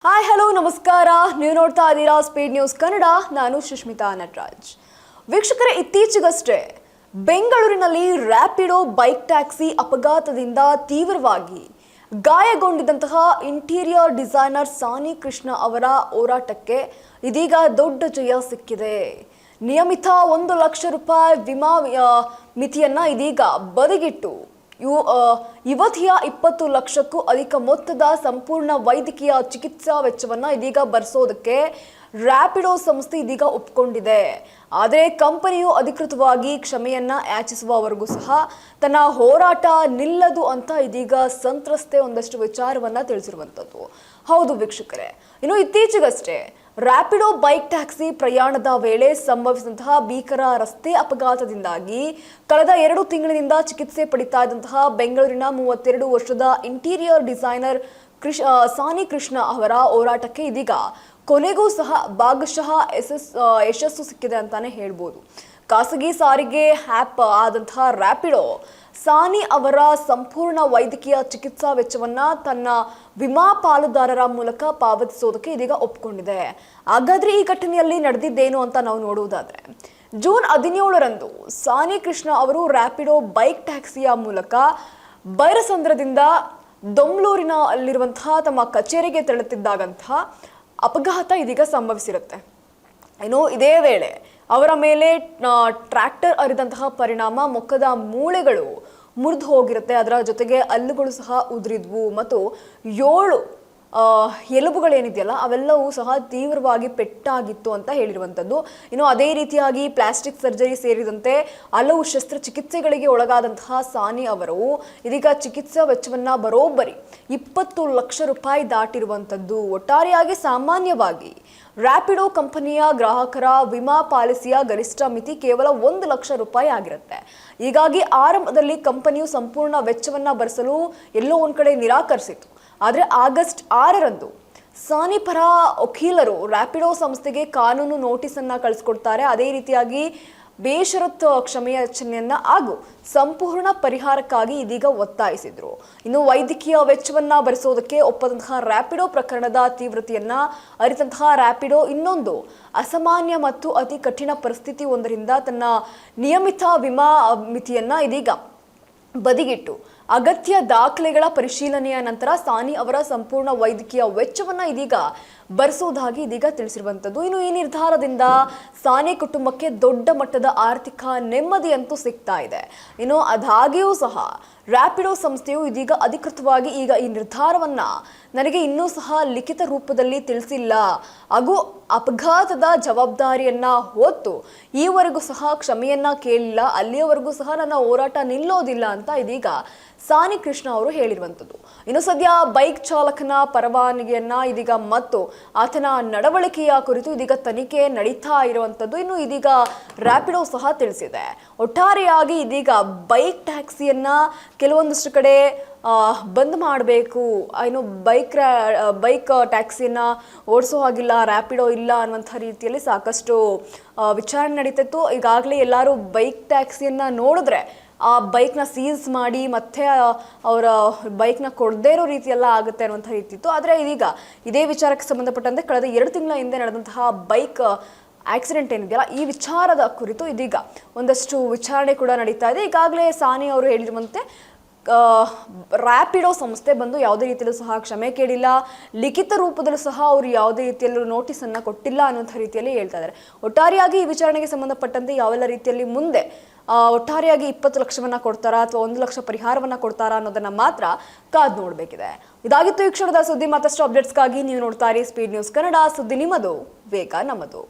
Hi hello ನಮಸ್ಕಾರ. ನೀವು ನೋಡ್ತಾ ಇದ್ದೀರಾ ಸ್ಪೀಡ್ ನ್ಯೂಸ್ ಕನ್ನಡ. ನಾನು ಸುಷ್ಮಿತಾ ನಟರಾಜ್. ವೀಕ್ಷಕರೇ, ಇತ್ತೀಚೆಗಷ್ಟೇ ಬೆಂಗಳೂರಿನಲ್ಲಿ ರ್ಯಾಪಿಡೋ ಬೈಕ್ ಟ್ಯಾಕ್ಸಿ ಅಪಘಾತದಿಂದ ತೀವ್ರವಾಗಿ ಗಾಯಗೊಂಡಿದ್ದಂತಹ ಇಂಟೀರಿಯರ್ ಡಿಸೈನರ್ ಸಾನಿ ಕೃಷ್ಣ ಅವರ ಹೋರಾಟಕ್ಕೆ ಇದೀಗ ದೊಡ್ಡ ಜಯ ಸಿಕ್ಕಿದೆ. ನಿಯಮಿತ 1 ಲಕ್ಷ ರೂಪಾಯಿ ವಿಮಾ ಮಿತಿಯನ್ನ ಇದೀಗ ಬದಿಗಿಟ್ಟು ಯುವತಿಯ 20 ಲಕ್ಷಕ್ಕೂ ಅಧಿಕ ಮೊತ್ತದ ಸಂಪೂರ್ಣ ವೈದ್ಯಕೀಯ ಚಿಕಿತ್ಸಾ ವೆಚ್ಚವನ್ನು ಇದೀಗ ಭರಿಸೋದಕ್ಕೆ ರ್ಯಾಪಿಡೋ ಸಂಸ್ಥೆ ಇದೀಗ ಒಪ್ಪಿಕೊಂಡಿದೆ. ಆದರೆ ಕಂಪನಿಯು ಅಧಿಕೃತವಾಗಿ ಕ್ಷಮೆಯನ್ನ ಯಾಚಿಸುವವರೆಗೂ ಸಹ ತನ್ನ ಹೋರಾಟ ನಿಲ್ಲದು ಅಂತ ಇದೀಗ ಸಂತ್ರಸ್ತೆ ಒಂದಷ್ಟು ವಿಚಾರವನ್ನ ತಿಳಿಸಿರುವಂಥದ್ದು. ಹೌದು ವೀಕ್ಷಕರೇ, ಇನ್ನು ಇತ್ತೀಚೆಗಷ್ಟೇ ರ್ಯಾಪಿಡೋ ಬೈಕ್ ಟ್ಯಾಕ್ಸಿ ಪ್ರಯಾಣದ ವೇಳೆ ಸಂಭವಿಸಿದಂತಹ ಭೀಕರ ರಸ್ತೆ ಅಪಘಾತದಿಂದಾಗಿ ಕಳೆದ 2 ತಿಂಗಳಿನಿಂದ ಚಿಕಿತ್ಸೆ ಪಡಿತಾ ಇದ್ದಂತಹ ಬೆಂಗಳೂರಿನ 32 ವರ್ಷದ ಇಂಟೀರಿಯರ್ ಡಿಸೈನರ್ ಸಾನಿ ಕೃಷ್ಣ ಅವರ ಹೋರಾಟಕ್ಕೆ ಇದೀಗ ಕೊನೆಗೂ ಸಹ ಭಾಗಶಃ ಯಶಸ್ಸು ಸಿಕ್ಕಿದೆ ಅಂತಾನೆ ಹೇಳ್ಬೋದು. ಖಾಸಗಿ ಸಾರಿಗೆ ಆ್ಯಪ್ ಆದಂತಹ ರ್ಯಾಪಿಡೋ ಸಾನಿ ಅವರ ಸಂಪೂರ್ಣ ವೈದ್ಯಕೀಯ ಚಿಕಿತ್ಸಾ ವೆಚ್ಚವನ್ನ ತನ್ನ ವಿಮಾ ಪಾಲುದಾರರ ಮೂಲಕ ಪಾವತಿಸೋದಕ್ಕೆ ಇದೀಗ ಒಪ್ಪಿಕೊಂಡಿದೆ. ಹಾಗಾದ್ರೆ ಈ ಘಟನೆಯಲ್ಲಿ ನಡೆದಿದ್ದೇನು ಅಂತ ನಾವು ನೋಡುವುದಾದ್ರೆ, ಜೂನ್ 17ರಂದು ಸಾನಿ ಕೃಷ್ಣ ಅವರು ರ್ಯಾಪಿಡೋ ಬೈಕ್ ಟ್ಯಾಕ್ಸಿಯ ಮೂಲಕ ಬೈರಸಂದ್ರದಿಂದ ದೊಮ್ಲೂರಿನಲ್ಲಿರುವಂತಹ ತಮ್ಮ ಕಚೇರಿಗೆ ತೆರಳುತ್ತಿದ್ದಾಗಂತಹ ಅಪಘಾತ ಇದೀಗ ಸಂಭವಿಸಿರುತ್ತೆ. ಇನ್ನು ಇದೇ ವೇಳೆ ಅವರ ಮೇಲೆ ಟ್ರ್ಯಾಕ್ಟರ್ ಹರಿದಂತಹ ಪರಿಣಾಮ ಮುಖದ ಮೂಳೆಗಳು ಮುರಿದು ಹೋಗಿರುತ್ತೆ. ಅದರ ಜೊತೆಗೆ ಹಲ್ಲುಗಳು ಸಹ ಉದುರಿದ್ವು ಮತ್ತು 7 ಎಲುಬುಗಳೇನಿದೆಯಲ್ಲ ಅವೆಲ್ಲವೂ ಸಹ ತೀವ್ರವಾಗಿ ಪೆಟ್ಟಾಗಿತ್ತು ಅಂತ ಹೇಳಿರುವಂಥದ್ದು. ಇನ್ನು ಅದೇ ರೀತಿಯಾಗಿ ಪ್ಲಾಸ್ಟಿಕ್ ಸರ್ಜರಿ ಸೇರಿದಂತೆ ಹಲವು ಶಸ್ತ್ರಚಿಕಿತ್ಸೆಗಳಿಗೆ ಒಳಗಾದಂತಹ ಸಾನಿ ಅವರು ಇದೀಗ ಚಿಕಿತ್ಸಾ ವೆಚ್ಚವನ್ನ ಬರೋಬ್ಬರಿ 20 ಲಕ್ಷ ರೂಪಾಯಿ ದಾಟಿರುವಂಥದ್ದು. ಒಟ್ಟಾರೆಯಾಗಿ ಸಾಮಾನ್ಯವಾಗಿ ರ್ಯಾಪಿಡೋ ಕಂಪನಿಯ ಗ್ರಾಹಕರ ವಿಮಾ ಪಾಲಿಸಿಯ ಗರಿಷ್ಠ ಮಿತಿ ಕೇವಲ 1 ಲಕ್ಷ ರೂಪಾಯಿ ಆಗಿರುತ್ತೆ. ಹೀಗಾಗಿ ಆರಂಭದಲ್ಲಿ ಕಂಪನಿಯು ಸಂಪೂರ್ಣ ವೆಚ್ಚವನ್ನ ಭರಿಸಲು ಎಲ್ಲೋ ಒಂದ್ ಕಡೆ ನಿರಾಕರಿಸಿತು. ಆದರೆ ಆಗಸ್ಟ್ 6ರಂದು ಸಾನಿ ಪರ ವಕೀಲರು ರ್ಯಾಪಿಡೋ ಸಂಸ್ಥೆಗೆ ಕಾನೂನು ನೋಟಿಸ್ ಅನ್ನ ಕಳಿಸ್ಕೊಡ್ತಾರೆ. ಅದೇ ರೀತಿಯಾಗಿ ಬೇಷರತ್ ಕ್ಷಮೆಯಾಚನೆಯನ್ನ ಹಾಗೂ ಸಂಪೂರ್ಣ ಪರಿಹಾರಕ್ಕಾಗಿ ಇದೀಗ ಒತ್ತಾಯಿಸಿದ್ರು. ಇನ್ನು ವೈದ್ಯಕೀಯ ವೆಚ್ಚವನ್ನ ಭರಿಸೋದಕ್ಕೆ ಒಪ್ಪದಂತಹ ರ್ಯಾಪಿಡೋ ಪ್ರಕರಣದ ತೀವ್ರತೆಯನ್ನ ಅರಿತಂತಹ ರ್ಯಾಪಿಡೋ ಇನ್ನೊಂದು ಅಸಾಮಾನ್ಯ ಮತ್ತು ಅತಿ ಕಠಿಣ ಪರಿಸ್ಥಿತಿ ಒಂದರಿಂದ ತನ್ನ ನಿಯಮಿತ ವಿಮಾ ಮಿತಿಯನ್ನ ಇದೀಗ ಬದಿಗಿಟ್ಟು ಅಗತ್ಯ ದಾಖಲೆಗಳ ಪರಿಶೀಲನೆಯ ನಂತರ ಸಾನಿ ಅವರ ಸಂಪೂರ್ಣ ವೈದ್ಯಕೀಯ ವೆಚ್ಚವನ್ನ ಇದೀಗ ಭರಿಸುವುದಾಗಿ ಇದೀಗ ತಿಳಿಸಿರುವಂಥದ್ದು. ಇನ್ನು ಈ ನಿರ್ಧಾರದಿಂದ ಸಾನಿ ಕುಟುಂಬಕ್ಕೆ ದೊಡ್ಡ ಮಟ್ಟದ ಆರ್ಥಿಕ ನೆಮ್ಮದಿಯಂತೂ ಸಿಗ್ತಾ ಇದೆ. ಇನ್ನು ಅದಾಗಿಯೂ ಸಹ ರ್ಯಾಪಿಡೋ ಸಂಸ್ಥೆಯು ಇದೀಗ ಅಧಿಕೃತವಾಗಿ ಈಗ ಈ ನಿರ್ಧಾರವನ್ನ ನನಗೆ ಇನ್ನೂ ಸಹ ಲಿಖಿತ ರೂಪದಲ್ಲಿ ತಿಳಿಸಿಲ್ಲ ಹಾಗೂ ಅಪಘಾತದ ಜವಾಬ್ದಾರಿಯನ್ನ ಹೊತ್ತು ಈವರೆಗೂ ಸಹ ಕ್ಷಮೆಯನ್ನ ಕೇಳಿಲ್ಲ, ಅಲ್ಲಿಯವರೆಗೂ ಸಹ ನನ್ನ ಹೋರಾಟ ನಿಲ್ಲೋದಿಲ್ಲ ಅಂತ ಇದೀಗ ಸಾನಿ ಕೃಷ್ಣ ಅವರು ಹೇಳಿರುವಂಥದ್ದು. ಇನ್ನು ಸದ್ಯ ಬೈಕ್ ಚಾಲಕನ ಪರವಾನಗಿಯನ್ನ ಇದೀಗ ಮತ್ತು ಆತನ ನಡವಳಿಕೆಯ ಕುರಿತು ಇದೀಗ ತನಿಖೆ ನಡೀತಾ ಇರುವಂಥದ್ದು. ಇನ್ನು ಇದೀಗ ರ್ಯಾಪಿಡೋ ಸಹ ತಿಳಿಸಿದೆ. ಒಟ್ಟಾರೆಯಾಗಿ ಇದೀಗ ಬೈಕ್ ಟ್ಯಾಕ್ಸಿಯನ್ನ ಕೆಲವೊಂದಷ್ಟು ಕಡೆ ಬಂದ್ ಮಾಡಬೇಕು, ಇನ್ನು ಬೈಕ್ ಟ್ಯಾಕ್ಸಿಯನ್ನ ಓಡಿಸೋ ಹಾಗಿಲ್ಲ, ರ್ಯಾಪಿಡೋ ಇಲ್ಲ ಅನ್ನುವಂಥ ರೀತಿಯಲ್ಲಿ ಸಾಕಷ್ಟು ವಿಚಾರಣೆ ನಡೀತಿತ್ತು. ಈಗಾಗಲೇ ಎಲ್ಲರೂ ಬೈಕ್ ಟ್ಯಾಕ್ಸಿಯನ್ನ ನೋಡಿದ್ರೆ ಆ ಬೈಕ್ನ ಸೀಸ್ ಮಾಡಿ ಮತ್ತೆ ಅವರ ಬೈಕ್ನ ಕೊಡದೇ ಇರೋ ರೀತಿಯೆಲ್ಲ ಆಗುತ್ತೆ ಅನ್ನುವಂಥ ರೀತಿ ಇತ್ತು. ಆದರೆ ಇದೀಗ ಇದೇ ವಿಚಾರಕ್ಕೆ ಸಂಬಂಧಪಟ್ಟಂತೆ ಕಳೆದ 2 ತಿಂಗಳ ಹಿಂದೆ ನಡೆದಂತಹ ಬೈಕ್ ಆಕ್ಸಿಡೆಂಟ್ ಏನಿದೆಯಲ್ಲ ಈ ವಿಚಾರದ ಕುರಿತು ಇದೀಗ ಒಂದಷ್ಟು ವಿಚಾರಣೆ ಕೂಡ ನಡೀತಾ ಇದೆ. ಈಗಾಗಲೇ ಸಾನಿ ಅವರು ಹೇಳಿರುವಂತೆ ರ್ಯಾಪಿಡೋ ಸಂಸ್ಥೆ ಬಂದು ಯಾವುದೇ ರೀತಿಯಲ್ಲೂ ಸಹ ಕ್ಷಮೆ ಕೇಳಿಲ್ಲ, ಲಿಖಿತ ರೂಪದಲ್ಲೂ ಸಹ ಅವರು ಯಾವುದೇ ರೀತಿಯಲ್ಲೂ ನೋಟಿಸ್ ಅನ್ನ ಕೊಟ್ಟಿಲ್ಲ ಅನ್ನುವಂಥ ರೀತಿಯಲ್ಲಿ ಹೇಳ್ತಾ ಇದ್ದಾರೆ. ಒಟ್ಟಾರೆಯಾಗಿ ಈ ವಿಚಾರಣೆಗೆ ಸಂಬಂಧಪಟ್ಟಂತೆ ಯಾವೆಲ್ಲ ರೀತಿಯಲ್ಲಿ ಮುಂದೆ ಒಟ್ಟಾರೆಯಾಗಿ 20 ಲಕ್ಷವನ್ನ ಕೊಡ್ತಾರಾ ಅಥವಾ 1 ಲಕ್ಷ ಪರಿಹಾರವನ್ನ ಕೊಡ್ತಾರಾ ಅನ್ನೋದನ್ನ ಮಾತ್ರ ಕಾದು ನೋಡಬೇಕಿದೆ. ಇದಾಗಿತ್ತು ಈ ಕ್ಷಣದ ಸುದ್ದಿ. ಮತ್ತಷ್ಟು ಅಪ್ಡೇಟ್ಸ್ಗಾಗಿ ನೀವು ನೋಡ್ತಾ ಇರಿ ಸ್ಪೀಡ್ ನ್ಯೂಸ್ ಕನ್ನಡ. ಸುದ್ದಿ ನಿಮ್ಮದು, ವೇಗ ನಮ್ಮದು.